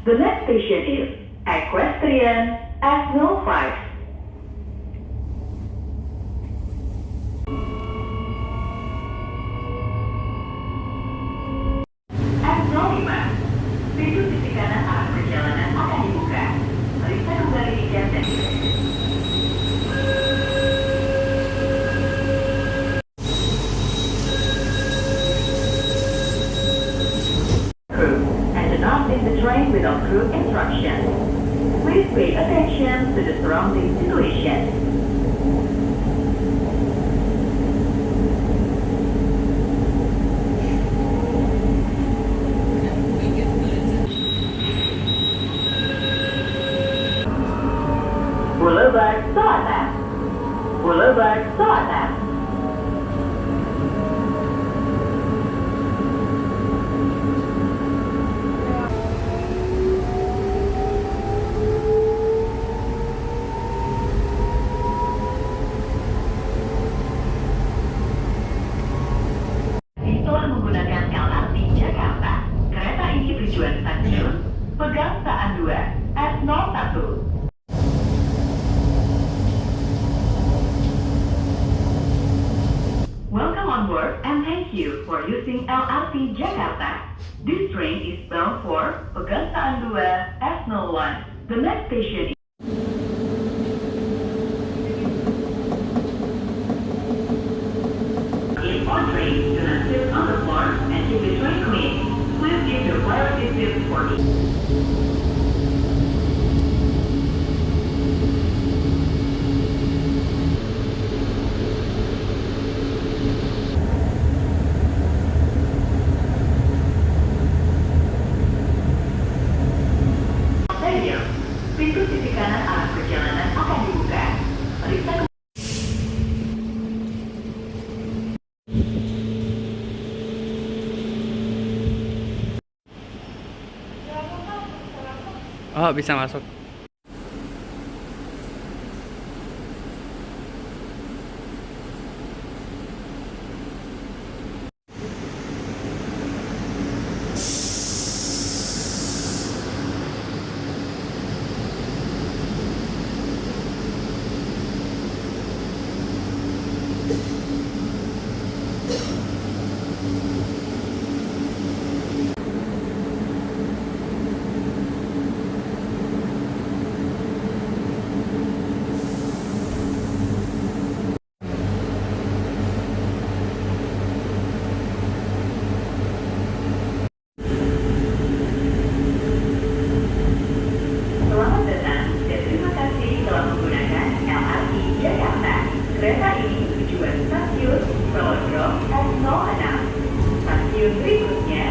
The next station is Equestrian S05. S05, pintu sisi kanan arah perjalanan akan dibuka. Periksa kembali tiket dan crew, and do not leave the train without crew instructions. Please pay attention to the surrounding situation. Boulevard Selatan. Boulevard Selatan. Setelah menggunakan LRT Jakarta, kereta ini tujuan stasiun Pegangsaan 2 S01. Welcome on board and thank you for using LRT Jakarta. This train is bound for Pegangsaan 2 S01. The next station is in all trains, do not sit on the floor and keep the train clean. Please give your priority seats for me. Stadium. Pintu sisi kanan arah perjalanan akan dibuka. Periksa Oh, bisa masuk. Selamat datang dan terima kasih telah menggunakan LRT Jakarta. Kereta ini tujuan stasiun Velodrome S06. Stasiun berikutnya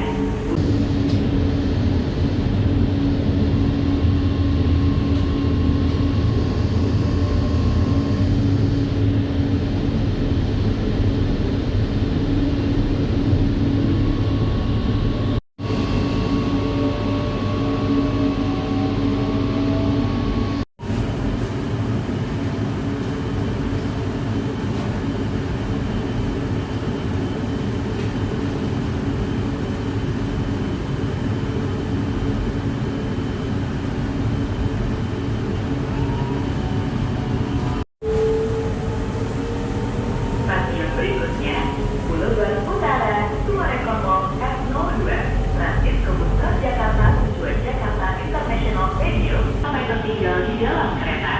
stasiun berikutnya Boulevard Utara Sumarekon Mall S02. Transit komuter Jakarta tujuan Jakarta International Stadium sampai tertinggal di dalam kereta.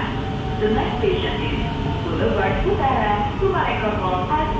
The next station is Boulevard Utara Sumarekon Mall S02.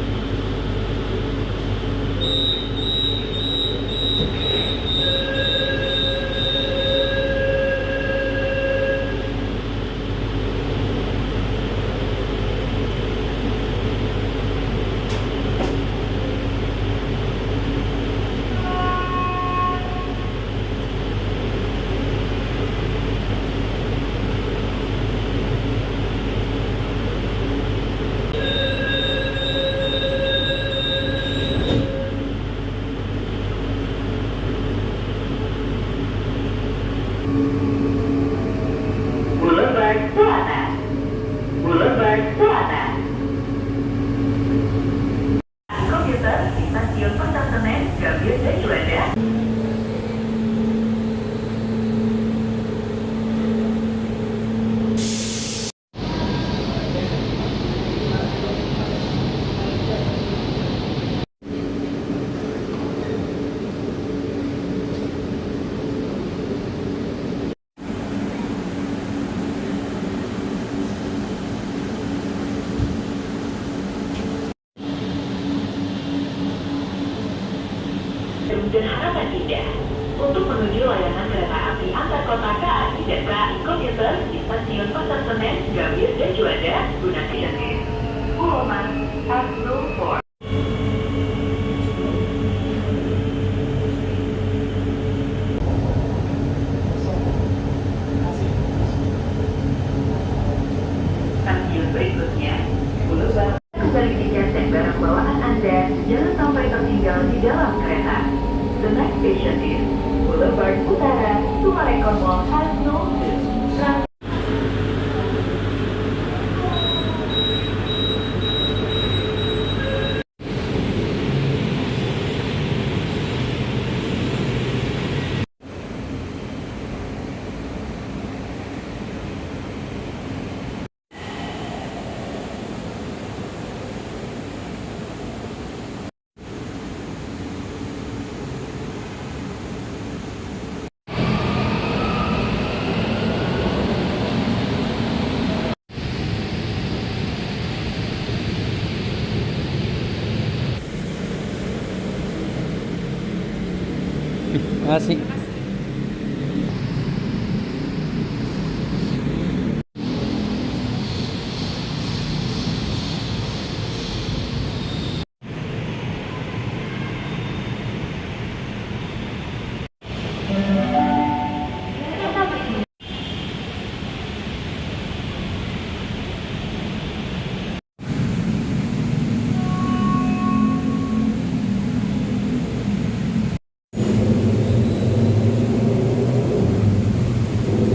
Gambir dan Juanda, guna station is Pulomas S04. Stasiun berikutnya, Boulevard. Kembali tiket dan barang bawaan Anda, jangan sampai tertinggal di dalam kereta. The next station is Boulevard Utara, Sumarekon Mall S02. Asik.